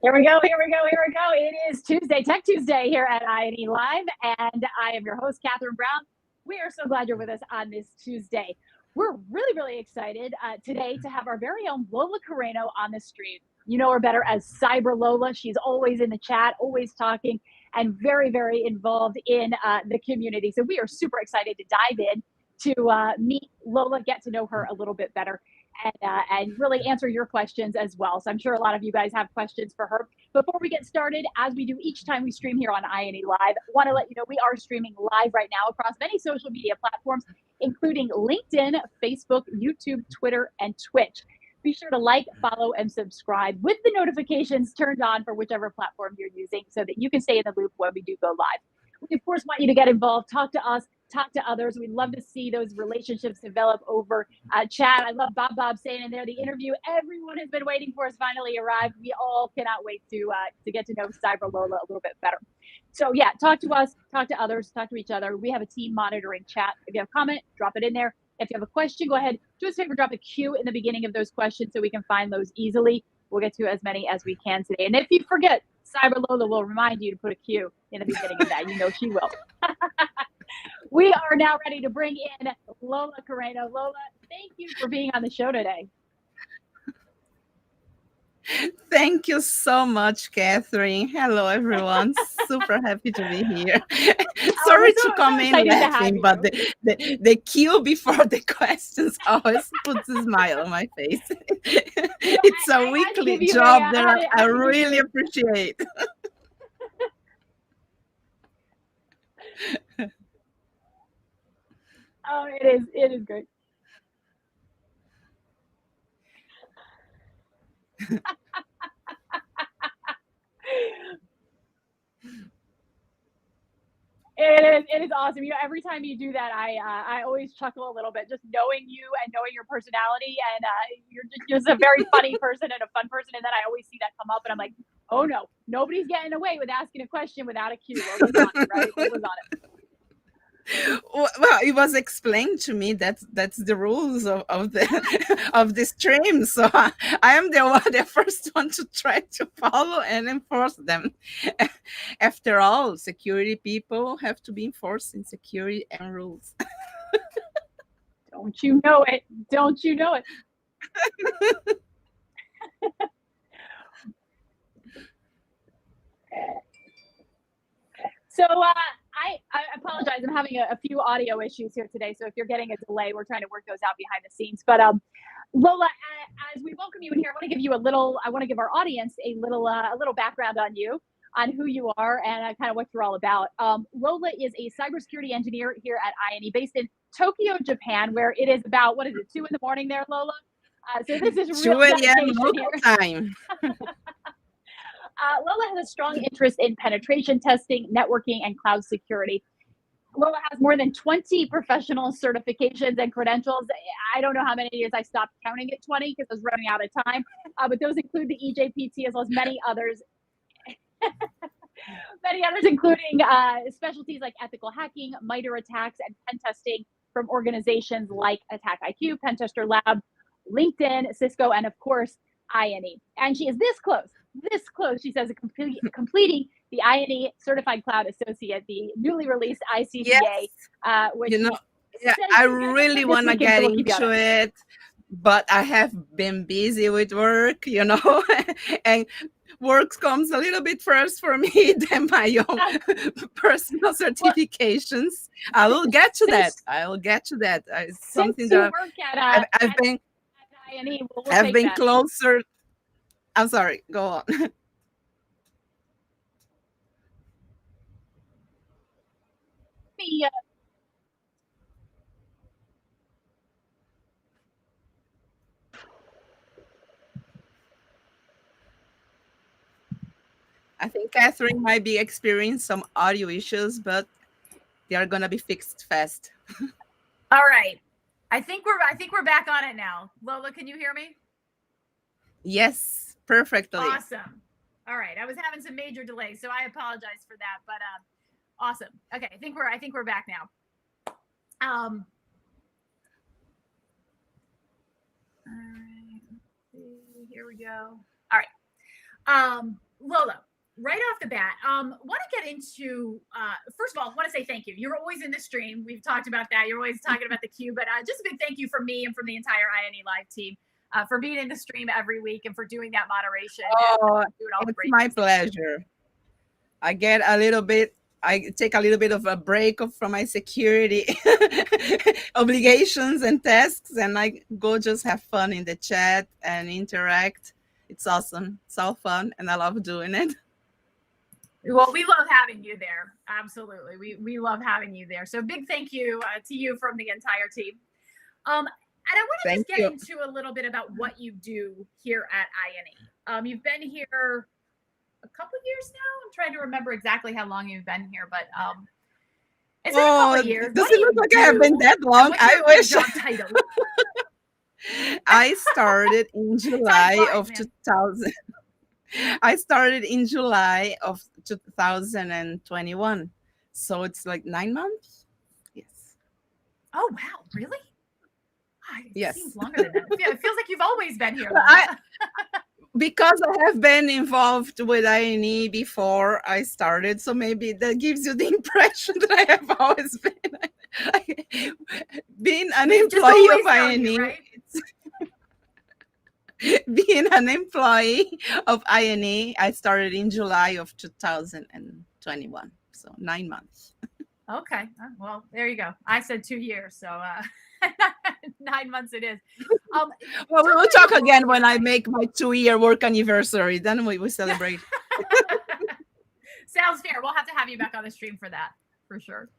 Here we go, here we go, here we go. It is Tuesday, Tech Tuesday here at INE Live, and I am your host, Catherine Brown. We are so glad you're with us on this Tuesday. We're really, really excited today to have our very own Lola Carreno on the stream. You know her better as Cyber Lola. She's always in the chat, always talking, and very, very involved in the community. So we are super excited to dive in to meet Lola, get to know her a little bit better, and really answer your questions as well. So I'm sure a lot of you guys have questions for her. Before we get started, as we do each time we stream here on INE Live, want to let you know we are streaming live right now across many social media platforms, including LinkedIn, Facebook, YouTube, Twitter, and Twitch. Be sure to like, follow, and subscribe with the notifications turned on for whichever platform you're using so that you can stay in the loop when we do go live. We, of course, want you to get involved, talk to us, talk to others. We'd love to see those relationships develop over chat. I love Bob saying in there, the interview everyone has been waiting for has finally arrived. We all cannot wait to get to know Cyber Lola a little bit better. So yeah, talk to us, talk to others, talk to each other. We have a team monitoring chat. If you have a comment, drop it in there. If you have a question, go ahead. Do us a favor, drop a Q in the beginning of those questions so we can find those easily. We'll get to as many as we can today. And if you forget, Cyber Lola will remind you to put a Q in the beginning of that. You know she will. We are now ready to bring in Lola Carreno. Lola, thank you for being on the show today. Thank you so much, Catherine. Hello, everyone. Super happy to be here. Sorry to come in laughing, but the cue before the questions always puts a smile on my face. It's a weekly job that I really appreciate. Oh, it is great. It is awesome. You know, every time you do that, I always chuckle a little bit, just knowing you and knowing your personality, and you're just a very funny person and a fun person. And then I always see that come up, and I'm like, oh no, nobody's getting away with asking a question without a cue. What was on it, right? What was on it? Well, it was explained to me that that's the rules of the of the stream. So I am the first one to try to follow and enforce them. After all, security people have to be enforcing security and rules. Don't you know it? Don't you know it? So I apologize. I'm having a few audio issues here today. So if you're getting a delay, we're trying to work those out behind the scenes. But Lola, as we welcome you in here, I want to give you I want to give our audience a little background on you, on who you are, and kind of what you're all about. Lola is a cybersecurity engineer here at INE, based in Tokyo, Japan, where it is about, what is it, 2 a.m. there, Lola? So this is real dedication local here. Time. Lola has a strong interest in penetration testing, networking, and cloud security. Lola has more than 20 professional certifications and credentials. I don't know how many years I stopped counting at 20 because I was running out of time, but those include the EJPT as well as many others. Many others, including specialties like ethical hacking, MITRE attacks, and pen testing from organizations like Attack IQ, Pentester Lab, LinkedIn, Cisco, and of course, INE. And she is this close, she says, completing the INE Certified Cloud Associate, the newly released ICCA. Yes. Which I really want to get into it, but I have been busy with work, and work comes a little bit first for me than my own personal certifications. I will get to that. It's something that I've been closer. I'm sorry, go on. I think Catherine might be experiencing some audio issues, but they are gonna be fixed fast. All right. I think we're back on it now. Lola, can you hear me? Yes, perfectly. Awesome. All right. I was having some major delays, so I apologize for that. But awesome. Okay, I think we're back now. All right. Let's see. Here we go. All right. Lola, right off the bat, want to get into first of all, want to say thank you. You're always in the stream. We've talked about that. You're always talking about the queue, but just a big thank you from me and from the entire INE Live team for being in the stream every week and for doing that moderation. Oh, and doing all the it's great my things. pleasure. I get a little bit, I take a little bit of a break from my security obligations and tasks, and I go just have fun in the chat and interact. It's awesome. It's all fun, and I love doing it. Well, we love having you there. Absolutely. We love having you there. So big thank you to you from the entire team. And I want to just get into a little bit about what you do here at INE. You've been here a couple of years now. I'm trying to remember exactly how long you've been here, but it's been a couple of years. Does it look like I have been that long? I wish. Job title? I started in July of 2000. I started in July of 2021. So it's like 9 months. Yes. Oh, wow. Really? Yes. It seems longer than that. It feels like you've always been here. Because I have been involved with INE before I started, so maybe that gives you the impression that I have always been being an employee of INE. Right? Being an employee of INE, I started in July of 2021, so 9 months. Okay, well, there you go. I said 2 years, so 9 months it is. Well, we'll talk again when I make my 2-year work anniversary. Then we celebrate. Sounds fair. We'll have to have you back on the stream for that, for sure.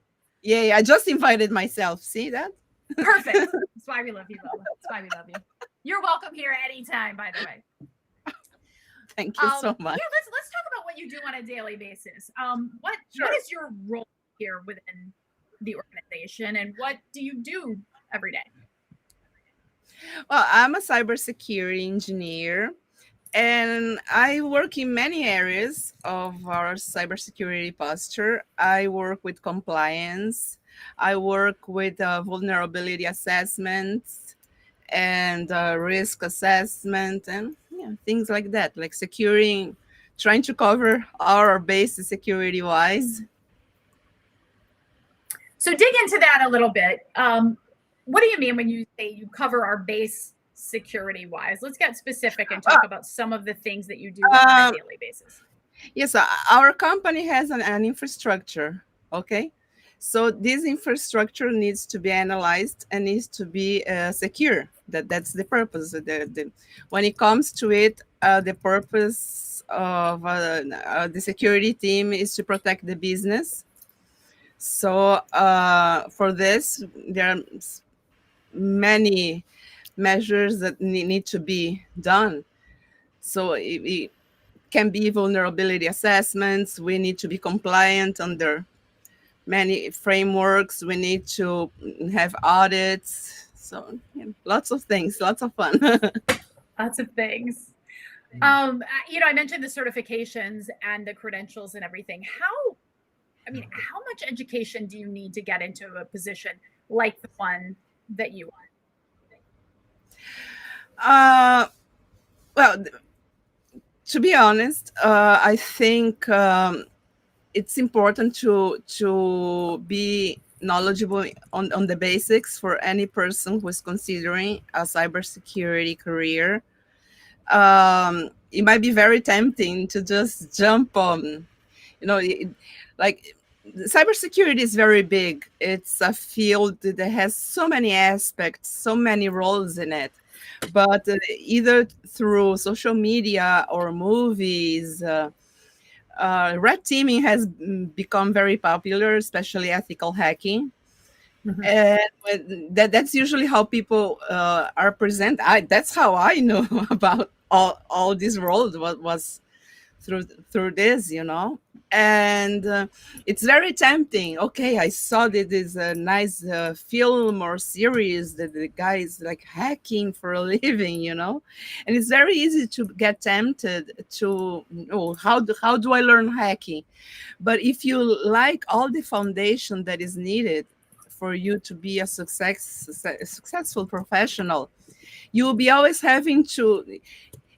Yeah, I just invited myself. See that? Perfect. That's why we love you, Lola. That's why we love you. You're welcome here anytime, by the way. Thank you so much. Yeah, let's talk about what you do on a daily basis. What is your role here within the organization, and what do you do every day? Well, I'm a cybersecurity engineer, and I work in many areas of our cybersecurity posture. I work with compliance. I work with vulnerability assessments and risk assessment and things like that, like securing, trying to cover our bases security-wise. So dig into that a little bit. What do you mean when you say you cover our base security-wise? Let's get specific and talk about some of the things that you do on a daily basis. Yes, our company has an infrastructure, okay? So this infrastructure needs to be analyzed and needs to be secure. That's the purpose. When it comes to it, the purpose of the security team is to protect the business. So for this, there are many measures that need to be done. So it can be vulnerability assessments. We need to be compliant under many frameworks. We need to have audits. So lots of things, lots of fun. Lots of things. I mentioned the certifications and the credentials and everything. How much education do you need to get into a position like the one that you are? Well, to be honest, I think it's important to be knowledgeable on the basics for any person who is considering a cybersecurity career. It might be very tempting to just jump on, like cybersecurity is very big. It's a field that has so many aspects, so many roles in it. But either through social media or movies, red teaming has become very popular, especially ethical hacking. Mm-hmm. And that's usually how people are presented. That's how I know about all this world was through this, and it's very tempting. Okay, I saw that there's a nice film or series that the guy is like hacking for a living, and it's very easy to get tempted to, how do I learn hacking? But if you like all the foundation that is needed for you to be a successful professional, you will be always having to.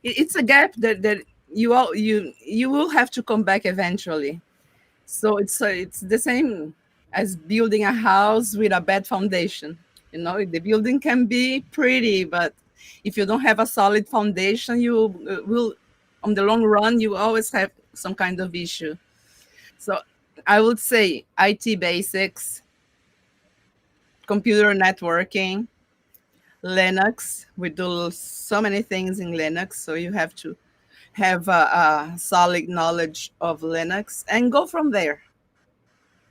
It's a gap that you will have to come back eventually. So it's the same as building a house with a bad foundation. You know, the building can be pretty, but if you don't have a solid foundation, you will, on the long run, you always have some kind of issue. So I would say IT basics, computer networking, Linux. We do so many things in Linux, so you have to have a solid knowledge of Linux and go from there.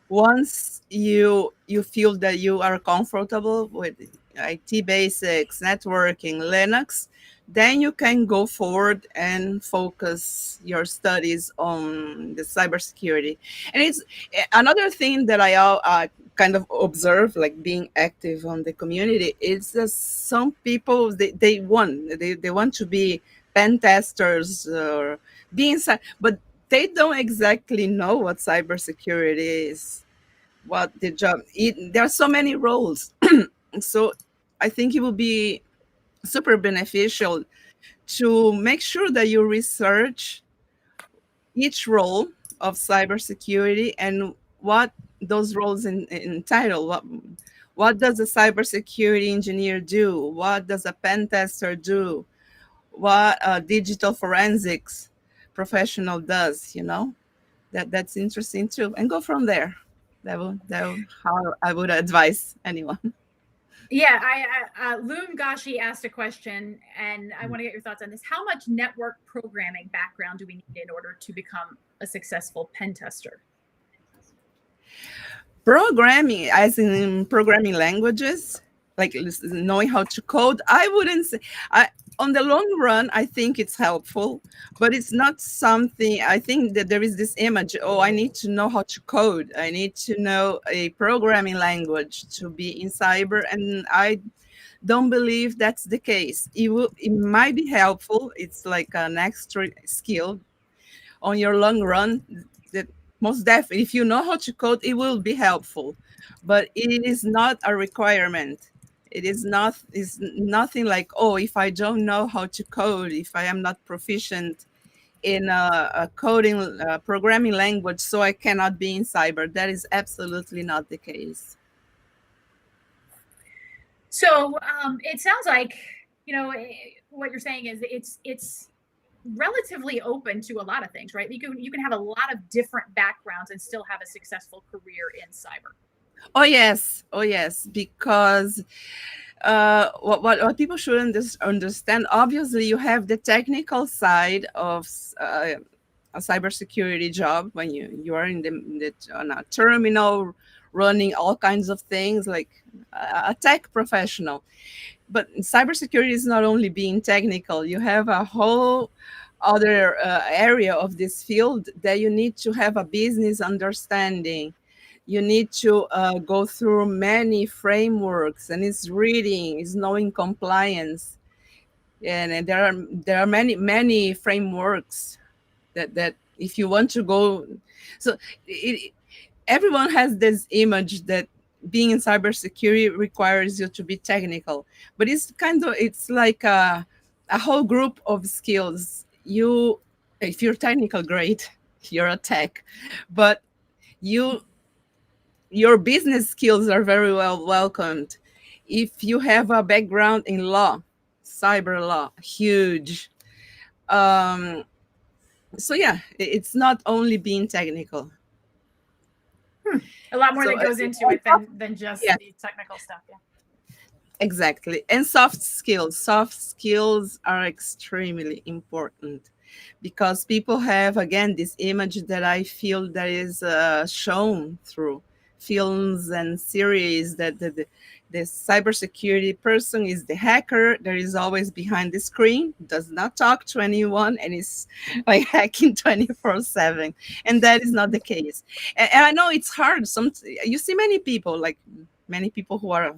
Once you feel that you are comfortable with IT basics, networking, Linux, then you can go forward and focus your studies on the cybersecurity. And it's another thing that kind of observe, like being active on the community, is that some people they want to be pen testers or being, but they don't exactly know what cybersecurity is, what the job. There are so many roles, so I think it will be super beneficial to make sure that you research each role of cybersecurity and what those roles entitle. What does a cybersecurity engineer do? What does a pen tester do? What a digital forensics professional does? You know, that's interesting too, and go from there. That will how I would advise anyone. Yeah, Loon Gashi asked a question, and I want to get your thoughts on this. How much network programming background do we need in order to become a successful pen tester? Programming, as in programming languages, like knowing how to code, I wouldn't say. I On the long run, I think it's helpful, but it's not something. I think that there is this image. Oh, I need to know how to code. I need to know a programming language to be in cyber, and I don't believe that's the case. It might be helpful. It's like an extra skill on your long run. That most definitely, if you know how to code, it will be helpful, but it is not a requirement. It is not is nothing like, oh, if I don't know how to code, if I am not proficient in a coding programming language, so I cannot be in cyber. That is absolutely not the case. So it sounds like, what you're saying is it's relatively open to a lot of things, right? You can have a lot of different backgrounds and still have a successful career in cyber. Oh yes, because what people should understand, obviously you have the technical side of a cybersecurity job when you are on a terminal running all kinds of things, like a tech professional. But cybersecurity is not only being technical. You have a whole other area of this field that you need to have a business understanding. You need to go through many frameworks, and it's reading, it's knowing compliance, and there are many frameworks that if you want to go. So it, everyone has this image that being in cybersecurity requires you to be technical, but it's like a whole group of skills. If you're technical, great, you're a tech, but you your business skills are very well welcomed. If you have a background in law, cyber law, huge. um so yeah, it's not only being technical. A lot more So that goes into it than just yeah, the technical stuff. Yeah. exactly. And soft skills. Soft skills are extremely important because people have, again, this image that I feel that is shown through films and series, that the cybersecurity person is the hacker that is always behind the screen, does not talk to anyone, and is like hacking 24/7. And that is not the case. And I know it's hard. You see many people who are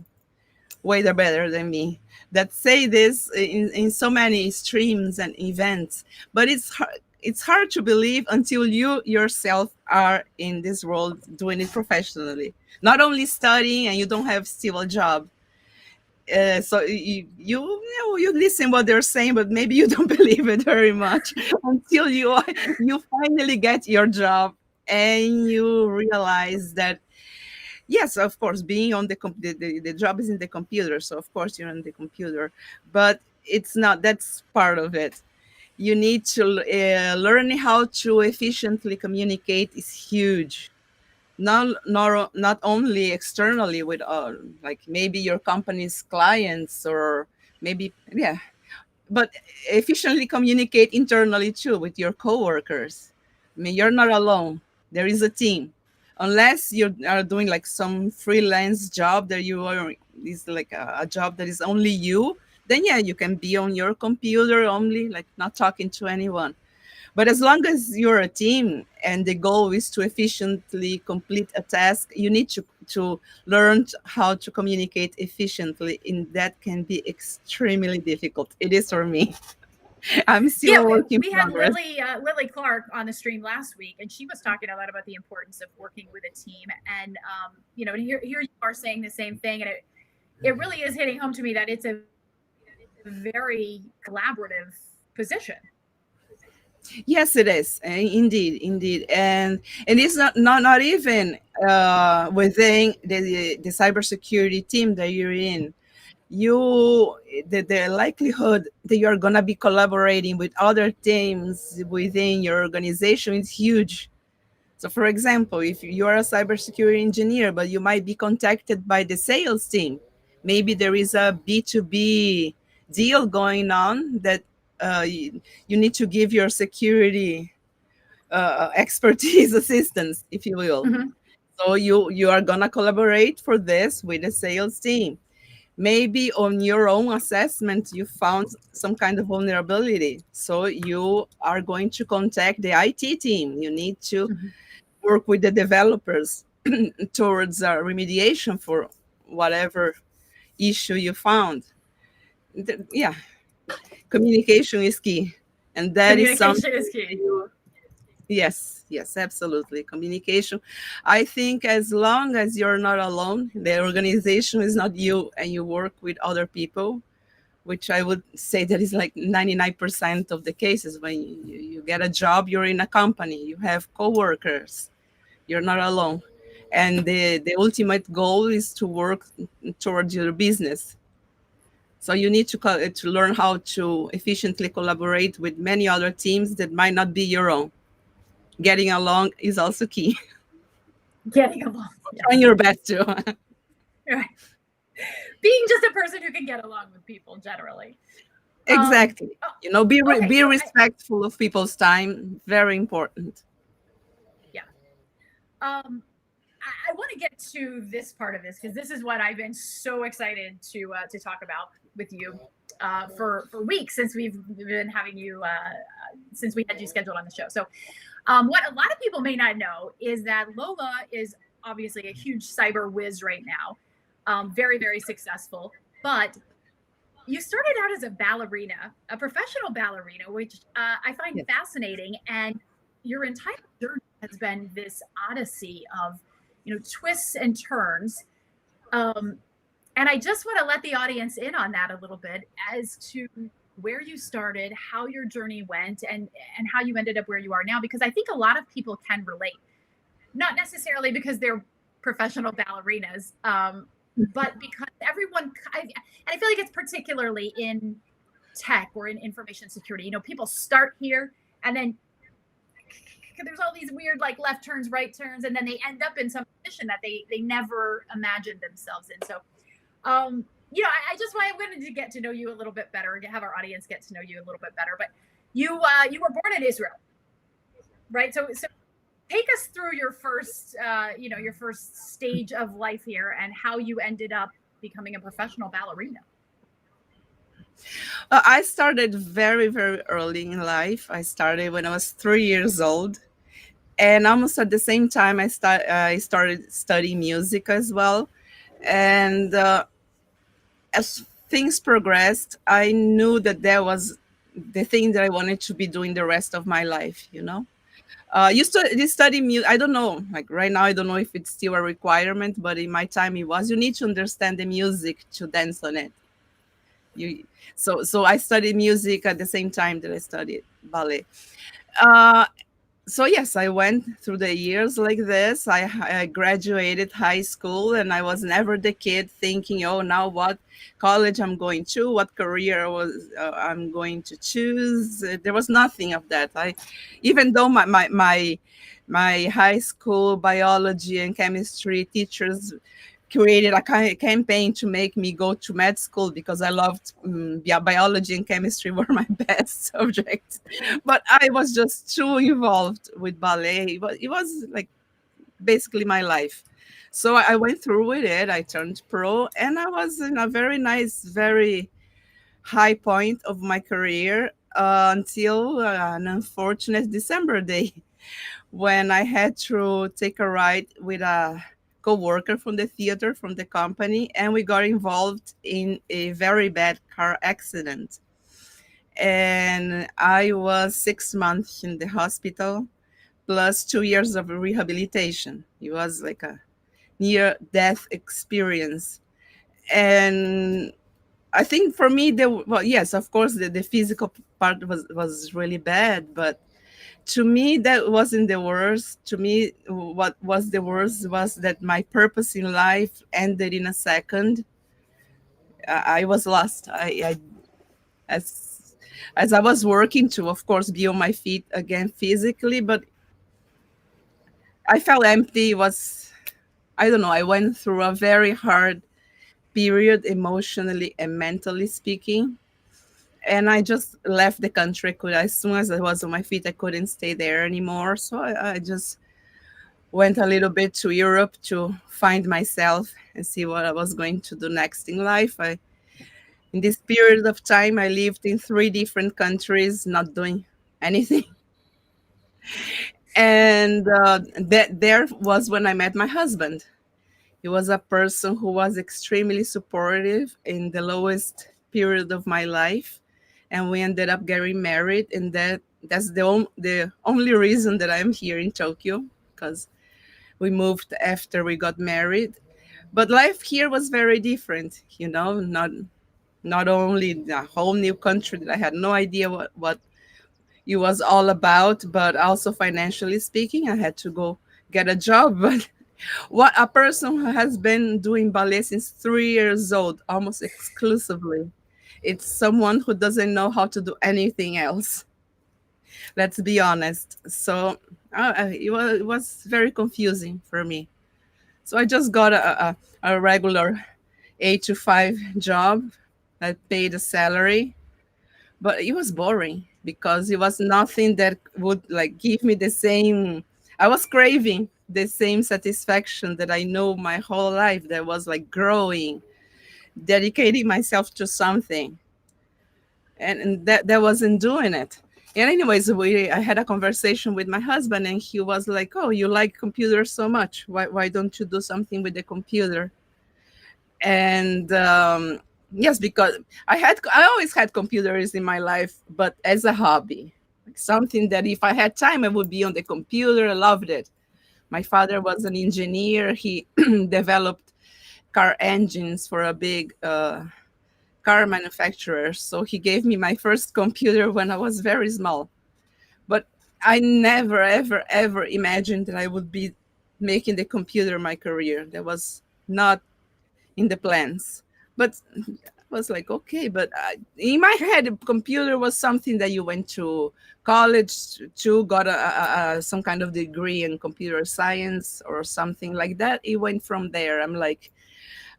way better than me that say this in so many streams and events, but it's hard to believe until you yourself are in this world doing it professionally, not only studying and you don't have still a job. So you listen what they're saying, but maybe you don't believe it very much until you finally get your job and you realize that yes, of course, being on the job is in the computer, so of course you're on the computer, but it's not. That's part of it. You need to learn how to efficiently communicate is huge. Not only externally with like maybe your company's clients or maybe yeah, but efficiently communicate internally too with your coworkers. I mean, you're not alone. There is a team. Unless you are doing like some freelance job that you are is like a job that is only you, then yeah, you can be on your computer only, like not talking to anyone. But as long as you're a team and the goal is to efficiently complete a task, you need to learn how to communicate efficiently, and that can be extremely difficult. It is for me. I'm still Yeah, a work in we had progress. Lily Clark on the stream last week, and she was talking a lot about the importance of working with a team. And here you are saying the same thing, and it really is hitting home to me that it's a very collaborative position. Yes, it is. Indeed, and it's not even within the cybersecurity team that you're in. The likelihood that you're gonna be collaborating with other teams within your organization is huge. So, for example, if you are a cybersecurity engineer, but you might be contacted by the sales team, maybe there is a B2B deal going on that you need to give your security expertise assistance, if you will. Mm-hmm. So you are gonna collaborate for this with the sales team. Maybe on your own assessment you found some kind of vulnerability, so you are going to contact the IT team. You need to Mm-hmm. work with the developers towards remediation for whatever issue you found. Yeah, communication is key, and that is Communication something is key. yes, absolutely. Communication. I think as long as you're not alone, the organization is not you, and you work with other people, which I would say that is like 99% of the cases. When you get a job, you're in a company, you have coworkers, you're not alone. And the ultimate goal is to work towards your business. So you need to learn how to efficiently collaborate with many other teams that might not be your own. Getting along is also key. Getting along, Trying yes. your best to. Right. Being just a person who can get along with people generally. Exactly. Okay, Be so respectful of people's time. Very important. yeah. I want to get to this part of this because this is what I've been so excited to talk about with you for weeks since we've been having you since we had you scheduled on the show. So, what a lot of people may not know is that Lola is obviously a huge cyber whiz right now, very very successful, but you started out as a ballerina, a professional ballerina, which I find Yes. fascinating. And your entire journey has been this odyssey of, twists and turns. And I just want to let the audience in on that a little bit as to where you started, how your journey went, and how you ended up where you are now. Because I think a lot of people can relate, not necessarily because they're professional ballerinas, but because everyone, and I feel like it's particularly in tech or in information security, people start here and then there's all these weird like left turns, right turns, and then they end up in some position that they never imagined themselves in. So, I just wanted to get to know you a little bit better, have our audience get to know you a little bit better. But you were born in Israel, right? So take us through your first your first stage of life here and how you ended up becoming a professional ballerina. I started very, very early in life. I started when I was 3 years old, and almost at the same time, I started studying music as well. And as things progressed, I knew that there was the thing that I wanted to be doing the rest of my life. You study music. I don't know. Like right now, I don't know if it's still a requirement, but in my time, it was. You need to understand the music to dance on it. You so I studied music at the same time that I studied ballet. Uh, so yes, I went through the years like this. I graduated high school, and I was never the kid thinking, "Oh, now what college I'm going to, what career I'm going to choose." There was nothing of that. Even though my high school biology and chemistry teachers created a campaign to make me go to med school because I loved biology and chemistry were my best subjects. But I was just too involved with ballet. It was like basically my life. So I went through with it. I turned pro, and I was in a very nice, very high point of my career until an unfortunate December day when I had to take a ride with a co-worker from the theater from the company, and we got involved in a very bad car accident. And I was 6 months in the hospital plus 2 years of rehabilitation. It was like a near death experience. And I think for me, well, yes, of course, the physical part was really bad, but to me that wasn't the worst. To me, what was the worst was that my purpose in life ended in a second. I was lost. As as I was working to, of course, be on my feet again physically, but I felt empty. It was, I don't know, I went through a very hard period emotionally and mentally speaking, and I just left the country. As soon as I was on my feet, I couldn't stay there anymore, so I just went a little bit to Europe to find myself and see what I was going to do next in life. In this period of time, I lived in 3 different countries, not doing anything. And that there was when I met my husband. He was a person who was extremely supportive in the lowest period of my life, and we ended up getting married. And that's the only reason that I'm here in Tokyo, because we moved after we got married. But life here was very different, not only the whole new country that I had no idea what it was all about, but also financially speaking, I had to go get a job. But what a person who has been doing ballet since 3 years old, almost exclusively, it's someone who doesn't know how to do anything else. Let's be honest. So it was very confusing for me. So I just got a regular 8 to 5 job that paid a salary, but it was boring because it was nothing that would like give me the same. I was craving the same satisfaction that I know my whole life, that was like growing, dedicating myself to something, and that wasn't doing it. And anyways, I had a conversation with my husband, and he was like, "Oh, you like computers so much, why don't you do something with the computer?" And yes, because I always had computers in my life, but as a hobby, like something that if I had time I would be on the computer. I loved it. My father was an engineer. He developed car engines for a big car manufacturer, so he gave me my first computer when I was very small. But I never ever ever imagined that I would be making the computer my career. That was not in the plans. But I was like, okay, but in my head, a computer was something that you went to college to, got some kind of degree in computer science or something like that. It went from there. I'm like,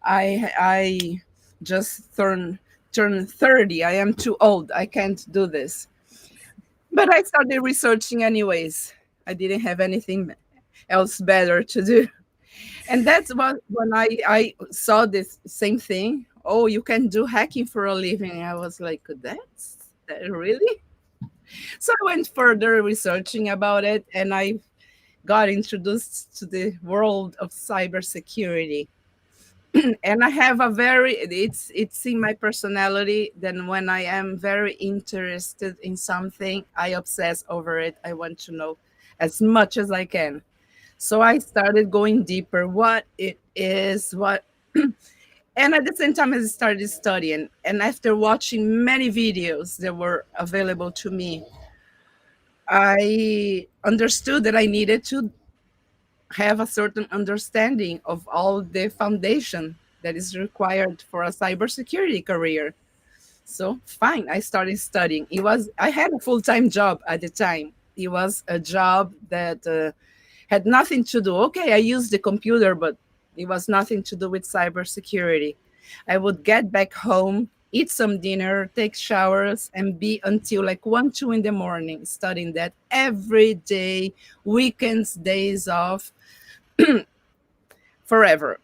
I just turned 30. I am too old. I can't do this. But I started researching anyways. I didn't have anything else better to do. And that's what when I saw this same thing. Oh, you can do hacking for a living. I was like, that's that really? So I went further researching about it, and I got introduced to the world of cybersecurity. And I have a very, it's in my personality. Then when I am very interested in something, I obsess over it. I want to know as much as I can. So I started going deeper what it is, what and at the same time as I started studying, and after watching many videos that were available to me, I understood that I needed to have a certain understanding of all the foundation that is required for a cybersecurity career. So fine, I started studying. I had a full-time job at the time. It was a job that had nothing to do. Okay, I used the computer, but it was nothing to do with cybersecurity. I would get back home, eat some dinner, take showers, and be until like 1, 2 in the morning studying that every day, weekends, days off, forever.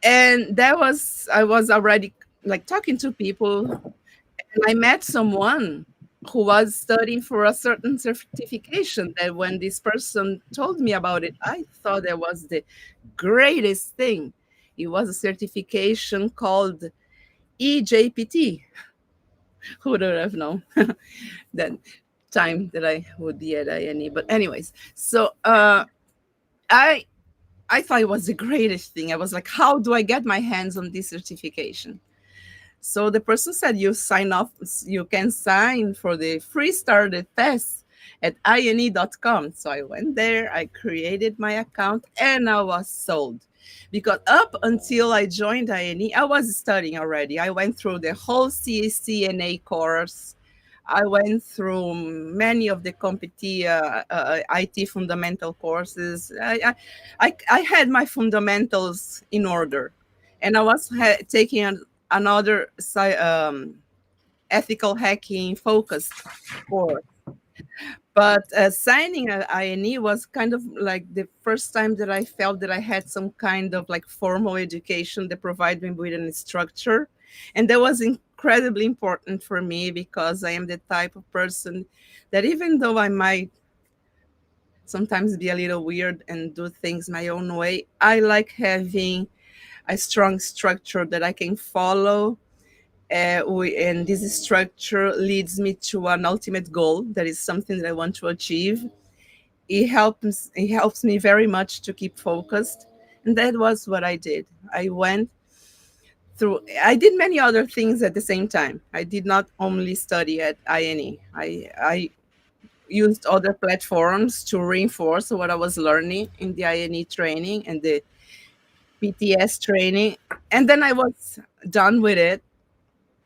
And I was already like talking to people, and I met someone who was studying for a certain certification that when this person told me about it, I thought that was the greatest thing. It was a certification called EJPT. Who would have known that time that I would be at INE? But anyways, so I I thought it was the greatest thing. I was like, how do I get my hands on this certification? So the person said, you sign up, you can sign for the free starter test at ine.com. So I went there, I created my account, and I was sold. Because up until I joined INE, I was studying already. I went through the whole CCNA course. I went through many of the IT fundamental courses. I had my fundamentals in order, and I was taking another ethical hacking focused course. But signing at INE was kind of like the first time that I felt that I had some kind of like formal education that provided me with a structure. And that was incredibly important for me because I am the type of person that even though I might sometimes be a little weird and do things my own way, I like having a strong structure that I can follow, and this structure leads me to an ultimate goal that is something that I want to achieve. It helps me very much to keep focused, and that was what I did. I did many other things at the same time. I did not only study at INE. I used other platforms to reinforce what I was learning in the INE training and the PTS training, and then I was done with it.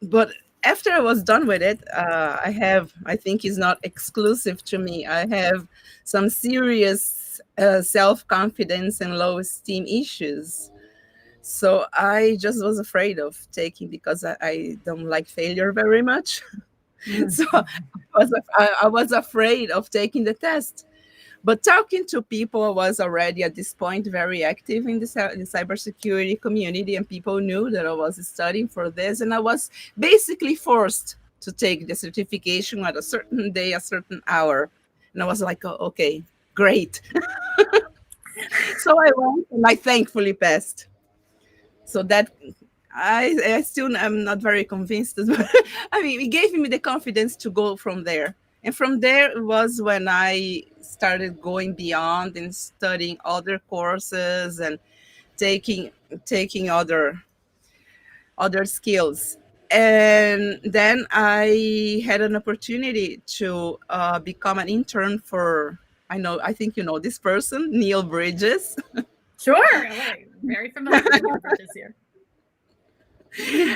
But after I was done with it, I think it's not exclusive to me. I have some serious self-confidence and low esteem issues. So I just was afraid of taking because I don't like failure very much. So I was afraid of taking the test. But talking to people, I was already at this point very active in the cybersecurity community, and people knew that I was studying for this, and I was basically forced to take the certification at a certain day, a certain hour. And I was like, oh, okay, great. So I went, and I thankfully passed. So that I still am not very convinced. I mean, it gave me the confidence to go from there. And from there was when I started going beyond and studying other courses and taking taking other skills. And then I had an opportunity to become an intern for, I think you know this person, Neil Bridges. Sure, very familiar with Neil Bridges here.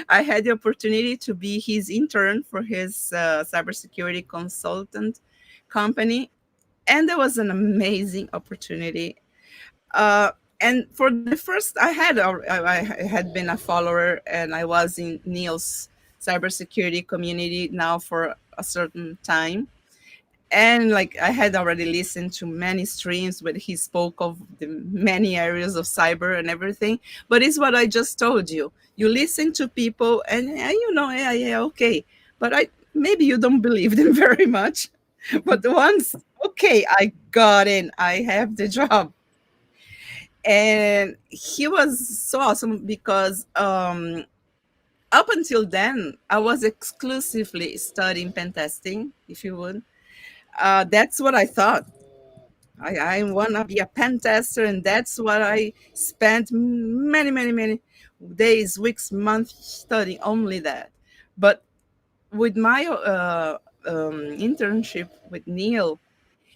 I had the opportunity to be his intern for his cybersecurity consultant company, and that was an amazing opportunity. And for the first, I had been a follower, and I was in Neil's cybersecurity community now for a certain time. And like I had already listened to many streams where he spoke of the many areas of cyber and everything. But it's what I just told you. You listen to people, and yeah, okay. But maybe you don't believe them very much. But once, okay, I got in, I have the job. And he was so awesome because up until then, I was exclusively studying pen testing, if you would. That's what I thought. I want to be a pen tester, and that's what I spent many, many, many days, weeks, months studying only that. But with my internship with Neil,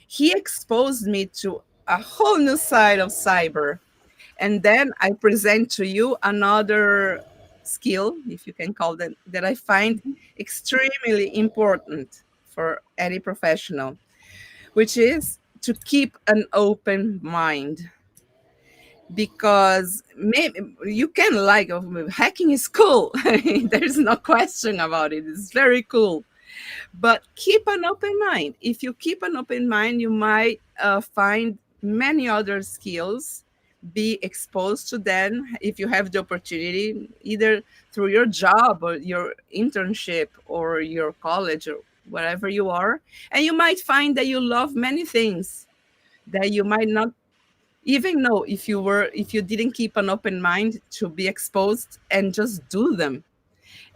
he exposed me to a whole new side of cyber. And then I present to you another skill, if you can call that, that I find extremely important for any professional, which is to keep an open mind. Because maybe you can like hacking is cool. There's no question about it. It's very cool, but keep an open mind. If you keep an open mind, you might find many other skills, be exposed to them if you have the opportunity, either through your job or your internship or your college or wherever you are. And you might find that you love many things that you might not even know if you didn't keep an open mind to be exposed and just do them.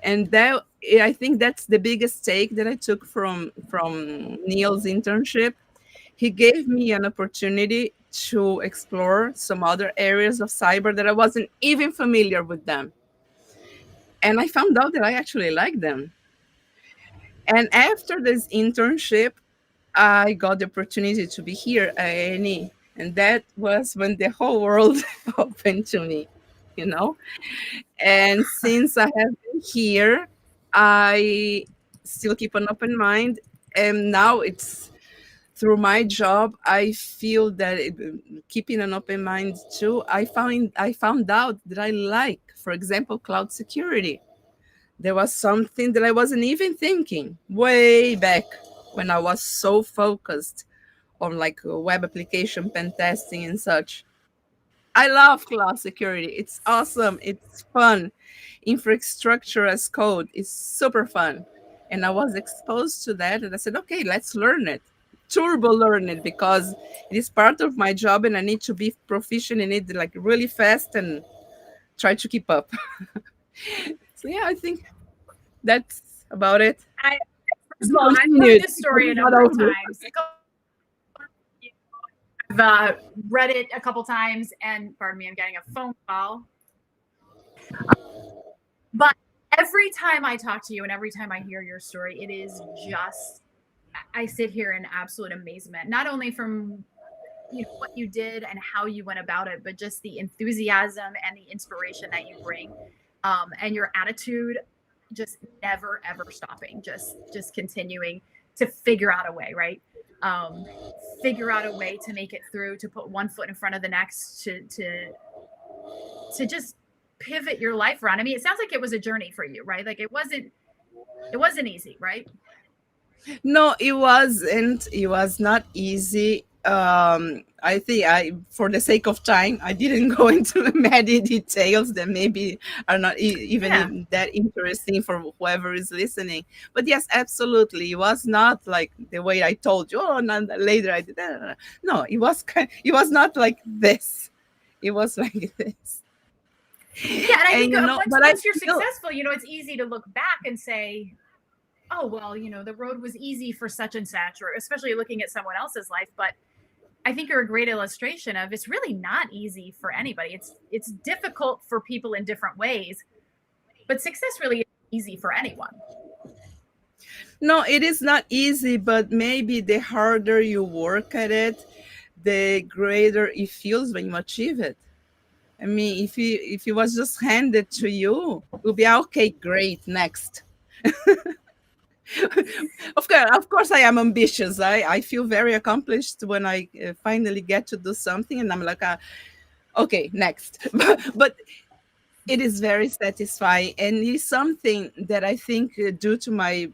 And that, I think that's the biggest take that I took from Neil's internship. He gave me an opportunity to explore some other areas of cyber that I wasn't even familiar with them, and I found out that I actually like them. And after this internship, I got the opportunity to be here at A&E, and that was when the whole world opened to me, you know. And since I have been here, I still keep an open mind. And now it's through my job, I feel that keeping an open mind too. I found out that I like, for example, cloud security. There was something that I wasn't even thinking way back when I was so focused on like web application pen testing and such. I love cloud security. It's awesome. It's fun. Infrastructure as code is super fun. And I was exposed to that and I said, okay, let's learn it. Turbo learn it because it is part of my job and I need to be proficient in it like really fast and try to keep up. So yeah, I think that's about it. I, first Be of all, I've heard continued this because story a it's not number of over. times. I've read it a couple times, and pardon me, I'm getting a phone call. But every time I talk to you and every time I hear your story, it is just, I sit here in absolute amazement, not only from what you did and how you went about it, but just the enthusiasm and the inspiration that you bring, and your attitude, just never ever stopping, just continuing to figure out a way, right? Figure out a way to make it through, to put one foot in front of the next, to just pivot your life around. I mean, it sounds like it was a journey for you, right? Like it wasn't easy, right? No, it wasn't. It was not easy. I think for the sake of time, I didn't go into many details that maybe are not even Yeah. that interesting for whoever is listening. But yes, absolutely, it was not like the way I told you. Oh, and then later I did that. No, it was it was not like this. It was like this. Yeah, and I And think once but I you're feel successful, it's easy to look back and say, oh well, the road was easy for such and such, or especially looking at someone else's life. But I think you're a great illustration of, it's really not easy for anybody. It's difficult for people in different ways, but success really isn't easy for anyone. no, it is not easy, but maybe the harder you work at it, the greater it feels when you achieve it. I mean, if it was just handed to you, it would be okay, great, next. Of course, I am ambitious. I feel very accomplished when I finally get to do something, and I'm like, okay, next. But it is very satisfying, and it's something that I think, due to my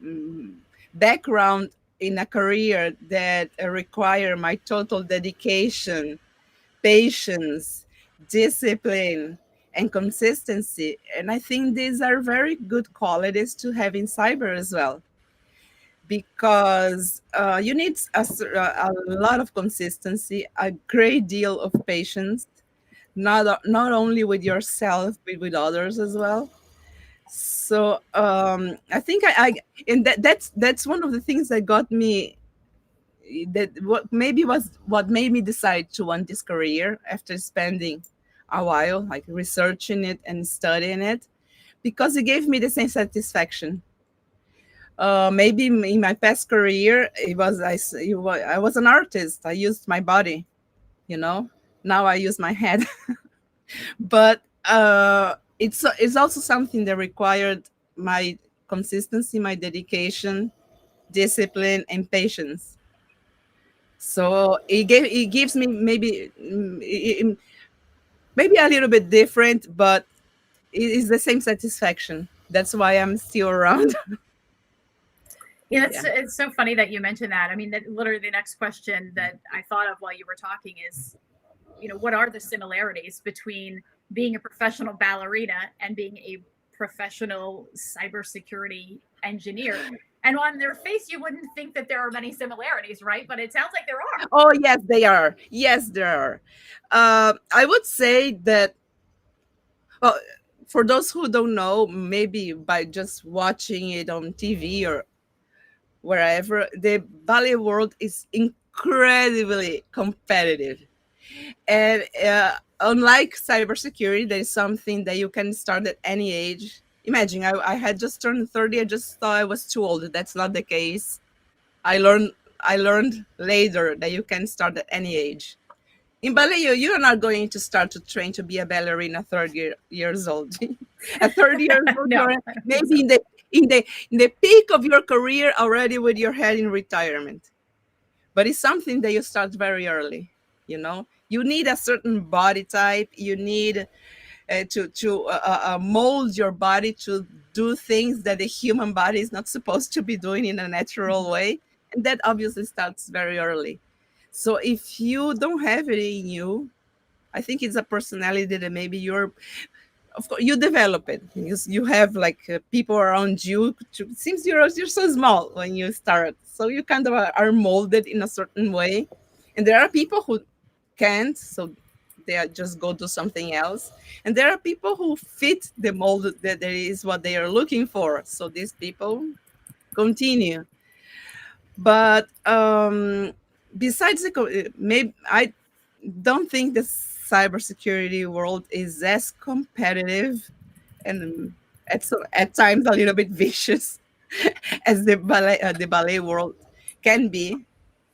background in a career that require my total dedication, patience, discipline, and consistency. And I think these are very good qualities to have in cyber as well, because you need a lot of consistency, a great deal of patience, not only with yourself but with others as well. So I think I and that's one of the things that got me, that what maybe was what made me decide to want this career after spending a while like researching it and studying it, because it gave me the same satisfaction. Maybe in my past career I was an artist. I used my body, you know. Now I use my head. But it's also something that required my consistency, my dedication, discipline, and patience. So it gives me maybe a little bit different, but it is the same satisfaction. That's why I'm still around. Yeah, Yeah. it's so funny that you mentioned that. I mean, that literally the next question that I thought of while you were talking is, what are the similarities between being a professional ballerina and being a professional cybersecurity engineer? And on their face, you wouldn't think that there are many similarities, right? But it sounds like there are. Oh yes, they are. Yes, there are. I would say that. Well, for those who don't know, maybe by just watching it on TV or wherever, the ballet world is incredibly competitive. And unlike cybersecurity, there is something that you can start at any age. Imagine, I had just turned 30. I just thought I was too old. That's not the case. I learned I learned later that you can start at any age. In ballet, you're not going to start to train to be a ballerina 30 years old. At 30 years old, No, you're I don't think maybe so. in the peak of your career already with your head in retirement. But it's something that you start very early. You need a certain body type. You need to mold your body to do things that the human body is not supposed to be doing in a natural way, and that obviously starts very early. So if you don't have it in you, I think it's a personality that maybe of course you develop it. You have like people around you. Seems you're so small when you start, so you kind of are molded in a certain way. And there are people who can't, so just go do something else. And there are people who fit the mold that there is what they are looking for, so these people continue. But besides maybe I don't think the cybersecurity world is as competitive and at times a little bit vicious as the ballet world can be,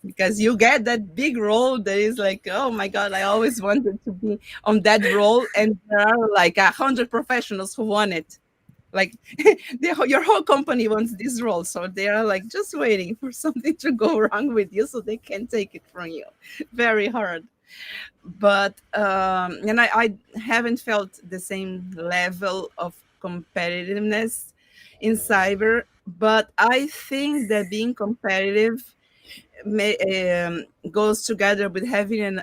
because you get that big role that is like, oh my god, I always wanted to be on that role, and there are like 100 professionals who want it. Like your whole company wants this role, so they are like just waiting for something to go wrong with you so they can take it from you. Very hard. But and I haven't felt the same level of competitiveness in cyber, but I think that being competitive goes together with having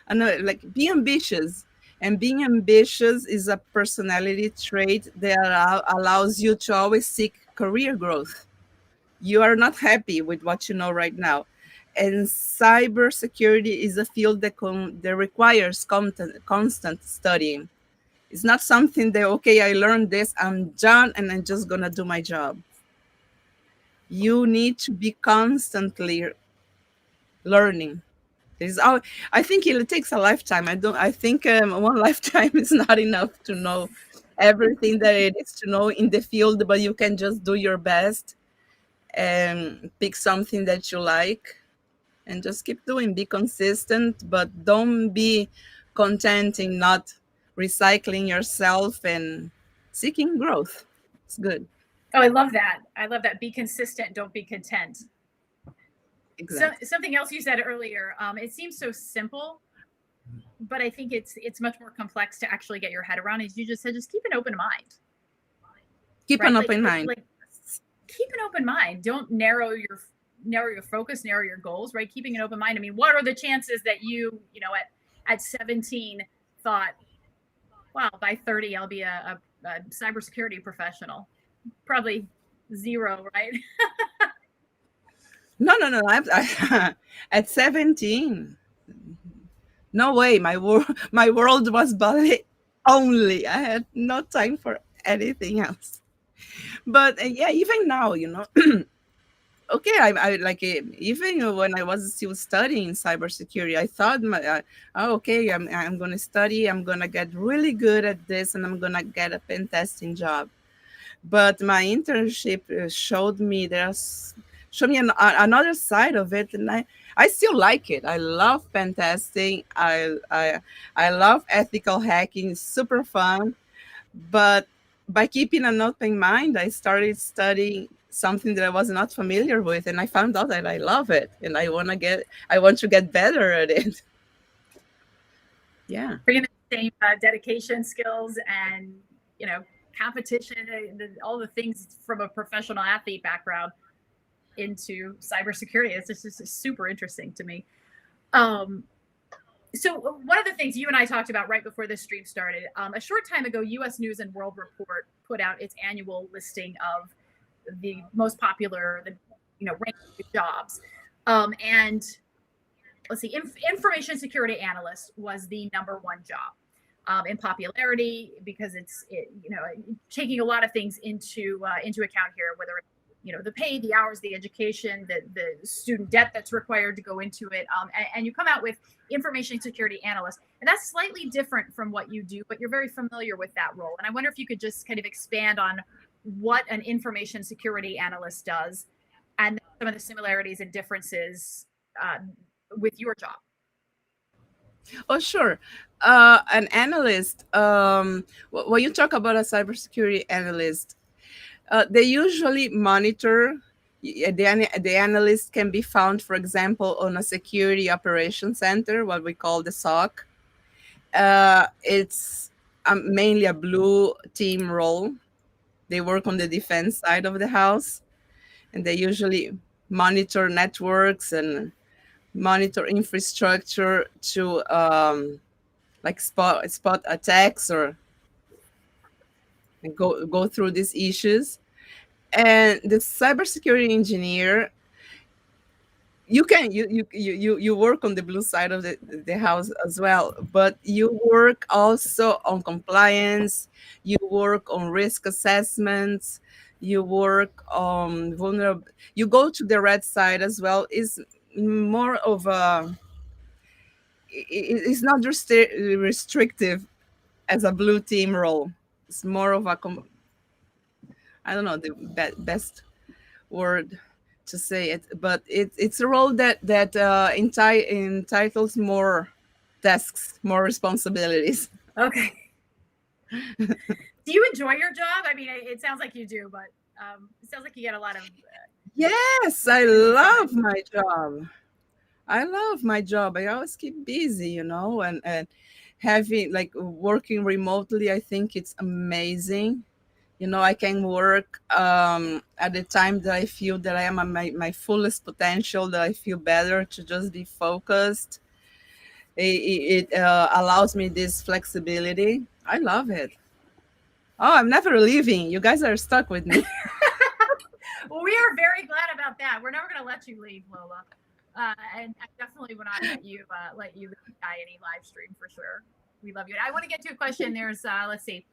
like be ambitious. And being ambitious is a personality trait that allows you to always seek career growth. You are not happy with what you know right now. And cybersecurity is a field that requires constant studying. It's not something that, okay, I learned this, I'm done, and I'm just going to do my job. You need to be constantly learning. I think it takes a lifetime. I think one lifetime is not enough to know everything that it is to know in the field, but you can just do your best and pick something that you like and just keep doing. Be consistent, but don't be content in not recycling yourself and seeking growth. It's good. Oh, I love that. I love that. Be consistent. Don't be content. Exactly. Something else you said earlier. It seems so simple, but I think it's much more complex to actually get your head around. As you just said, just keep an open mind. Keep Right? an open mind. Like keep an open mind. Don't narrow your focus, narrow your goals. Right? Keeping an open mind. I mean, what are the chances that you at 17 thought, wow, by 30 I'll be a cybersecurity professional? Probably zero, right? No. At 17, No way, my world was ballet only. I had no time for anything else. But yeah, even now, okay, I like even when I was still studying cybersecurity, I thought oh, okay, I'm gonna study, I'm gonna get really good at this, and I'm gonna get a pen testing job. But my internship showed me another side of it, and I still like it. I love pen testing. I love ethical hacking. It's super fun. But by keeping an open mind, I started studying something that I was not familiar with, and I found out that I love it, and I want to get better at it. Yeah. Bringing the same dedication, skills, and competition, all the things from a professional athlete background into cybersecurity. It's just super interesting to me. So one of the things you and I talked about right before this stream started, a short time ago, U.S. News and World Report put out its annual listing of the most popular, ranked jobs. And let's see, information security analyst was the #1 job in popularity, because it's taking a lot of things into account here, whether it's the pay, the hours, the education, the student debt that's required to go into it. And you come out with information security analyst. And that's slightly different from what you do, but you're very familiar with that role. And I wonder if you could just kind of expand on what an information security analyst does and some of the similarities and differences with your job. Oh, sure. An analyst, when you talk about a cybersecurity analyst, they usually monitor. The analyst can be found, for example, on a security operations center, what we call the SOC. It's mainly a blue team role. They work on the defense side of the house, and they usually monitor networks and monitor infrastructure to like spot attacks or go through these issues. And the cybersecurity engineer, you work on the blue side of the house as well, but you work also on compliance, you work on risk assessments, you work on vulnerable, you go to the red side as well. Is more of a it's not restrictive as a blue team role. It's more of a I don't know the best word to say it, but it's a role that entitles more tasks, more responsibilities. Okay. Do you enjoy your job? I mean, it sounds like you do, but it sounds like you get a lot of. Yes, I love my job. I love my job. I always keep busy, and having like working remotely, I think it's amazing. I can work at the time that I feel that I am at my fullest potential, that I feel better to just be focused. It allows me this flexibility. I love it. Oh, I'm never leaving. You guys are stuck with me. Well, we are very glad about that. We're never going to let you leave, Lola. And I definitely will not let you leave any live stream for sure. We love you. And I want to get to a question. There's, let's see.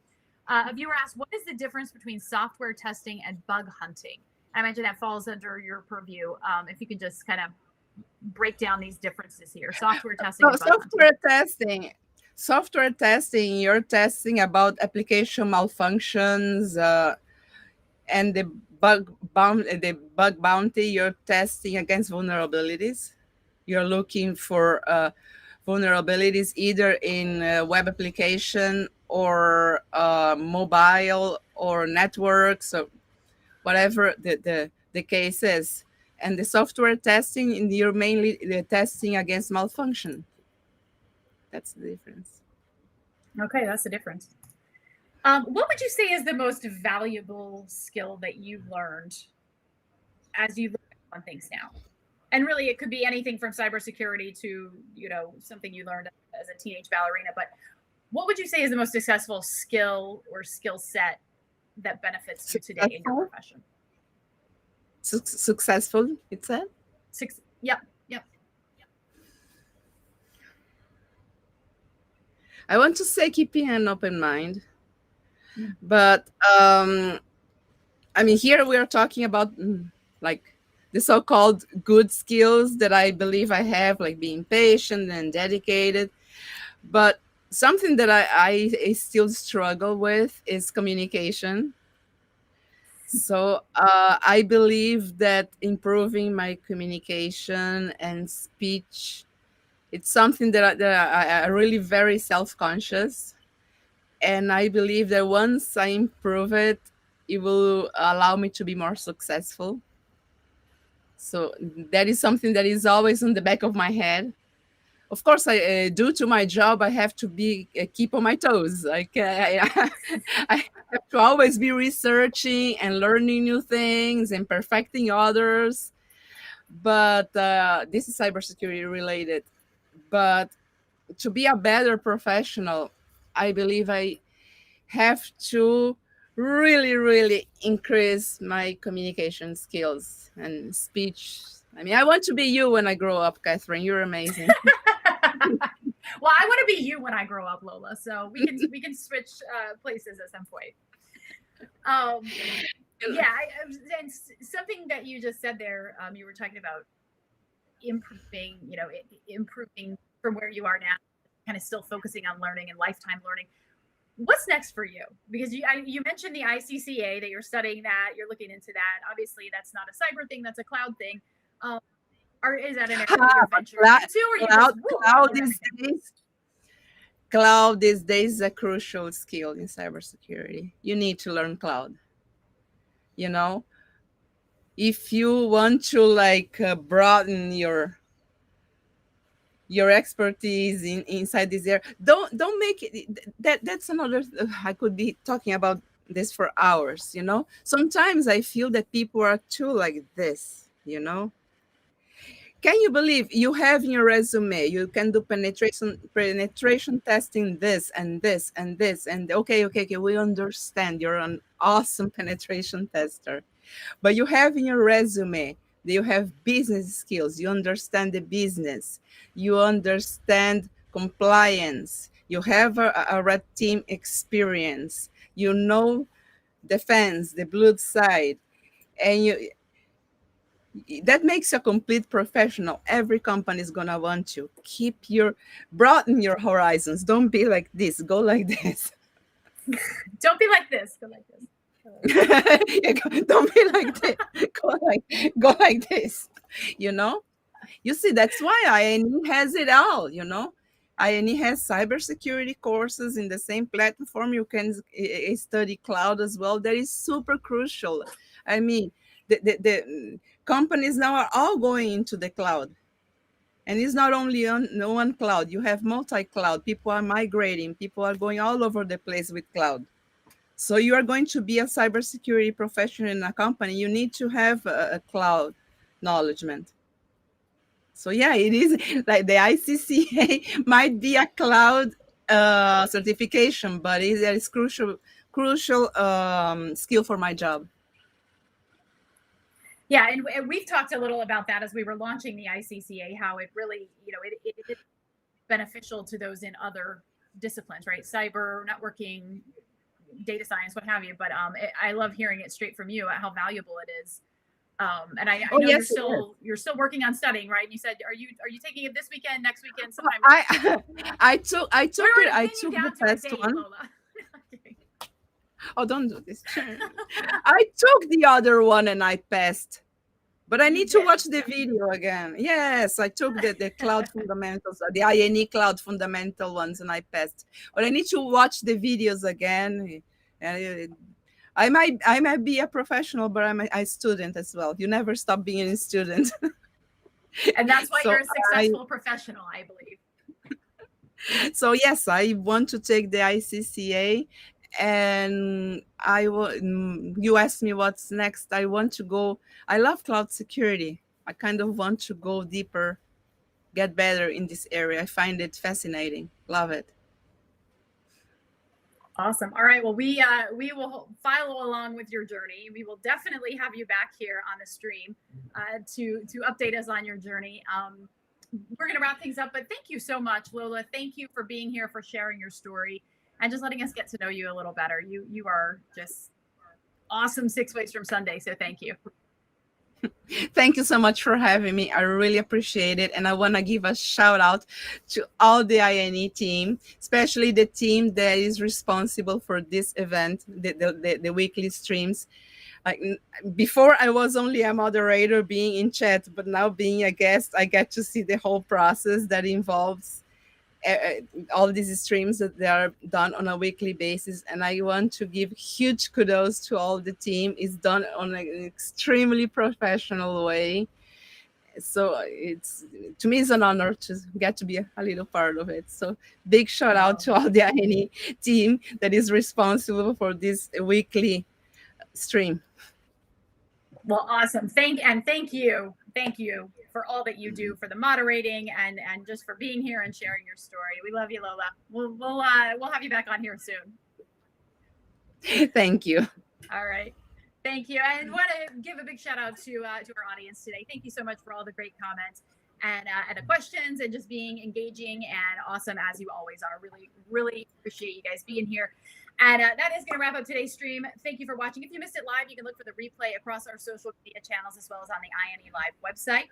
A viewer asked, what is the difference between software testing and bug hunting? I imagine that falls under your purview. If you could just kind of break down these differences here. Software testing. Software testing, you're testing about application malfunctions, and the bug bounty, you're testing against vulnerabilities. You're looking for vulnerabilities either in web application or mobile or networks or whatever the case is. And the software testing, you're mainly testing against malfunction. That's the difference. Okay, that's the difference. What would you say is the most valuable skill that you've learned as you look on things now? And really, it could be anything from cybersecurity to, something you learned as a teenage ballerina. But what would you say is the most successful skill or skill set that benefits you today in your profession? Successful, it said? Yep. I want to say keeping an open mind, Mm. but I mean, here we are talking about like the so-called good skills that I believe I have, like being patient and dedicated. But something that I still struggle with is communication. So I believe that improving my communication and speech, it's something that I really very self-conscious. And I believe that once I improve it, it will allow me to be more successful. So that is something that is always on the back of my head. Of course, I due to my job, I have to be keep on my toes. Like I have to always be researching and learning new things and perfecting others. But this is cybersecurity related. But to be a better professional, I believe I have to really, really increase my communication skills and speech. I mean, I want to be you when I grow up, Catherine. You're amazing. Well, I want to be you when I grow up, Lola. So we can switch places at some point. Yeah, and something that you just said there, you were talking about improving, improving from where you are now, kind of still focusing on learning and lifetime learning. What's next for you? Because you mentioned the ICCA, that you're studying that, you're looking into that. Obviously, that's not a cyber thing, that's a cloud thing. Or is that an area that you're venturing into, or you just cloud these days? Cloud these days is a crucial skill in cybersecurity. You need to learn cloud. You know, if you want to like broaden your expertise inside this area, don't make it that's another. I could be talking about this for hours. You know, sometimes I feel that people are too like this. You know, can you believe you have in your resume you can do penetration testing this and this and this and okay, we understand you're an awesome penetration tester, but you have in your resume that you have business skills, you understand the business, you understand compliance, you have a red team experience, you know defense, the blue side, and you that makes you a complete professional. Every company is gonna want you. Keep your broaden your horizons. Don't be like this. Go like this. Don't be like this. Go like this. Don't be like this. Go like this. You know. You see, that's why INE has it all. You know, INE has cybersecurity courses in the same platform. You can study cloud as well. That is super crucial. I mean, the companies now are all going into the cloud. And it's not only on one cloud, you have multi-cloud. People are migrating, people are going all over the place with cloud. So you are going to be a cybersecurity professional in a company, you need to have a cloud knowledgement. So yeah, it is like the ICCA might be a cloud certification, but it is crucial skill for my job. Yeah, and we've talked a little about that as we were launching the ICCA, how it really, it is beneficial to those in other disciplines, right? Cyber, networking, data science, what have you. But I love hearing it straight from you how valuable it is. And I know yes, you're still working on studying, right? And you said, are you taking it this weekend, next weekend, sometime? I took the first one. Lola. Oh, don't do this. I took the other one and I passed. But I need to watch the video again. Yes, I took the cloud fundamentals, the INE cloud fundamental ones, and I passed. But I need to watch the videos again. I might be a professional, but I'm a student as well. You never stop being a student. And that's why you're a successful professional, I believe. So yes, I want to take the ICCA, and you asked me what's next. I want to go. I love cloud security. I kind of want to go deeper, get better in this area. I find it fascinating. Love it. Awesome. All right. Well, we will follow along with your journey. We will definitely have you back here on the stream to update us on your journey. we're going to wrap things up, but thank you so much, Lola. Thank you for being here, for sharing your story, and just letting us get to know you a little better. You are just awesome 6 ways from Sunday. So thank you. Thank you so much for having me. I really appreciate it. And I want to give a shout out to all the INE team, especially the team that is responsible for this event, the weekly streams. Before I was only a moderator being in chat, but now being a guest, I get to see the whole process that involves all these streams that they are done on a weekly basis. And I want to give huge kudos to all the team. It's done on an extremely professional way. So to me, it's an honor to get to be a little part of it. So big shout out to all the INE team that is responsible for this weekly stream. Well, awesome. Thank you for all that you do, for the moderating and just for being here and sharing your story. We love you, Lola. We'll have you back on here soon. Thank you. All right. Thank you. And want to give a big shout out to our audience today. Thank you so much for all the great comments and the questions and just being engaging and awesome as you always are. Really, really appreciate you guys being here. And that is going to wrap up today's stream. Thank you for watching. If you missed it live, you can look for the replay across our social media channels as well as on the INE Live website.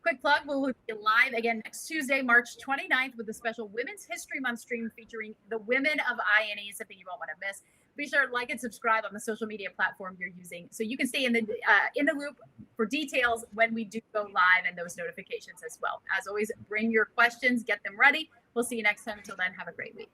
Quick plug, we'll be live again next Tuesday, March 29th with a special Women's History Month stream featuring the women of INE, something you won't want to miss. Be sure to like and subscribe on the social media platform you're using so you can stay in the loop for details when we do go live and those notifications as well. As always, bring your questions, get them ready. We'll see you next time. Until then, have a great week.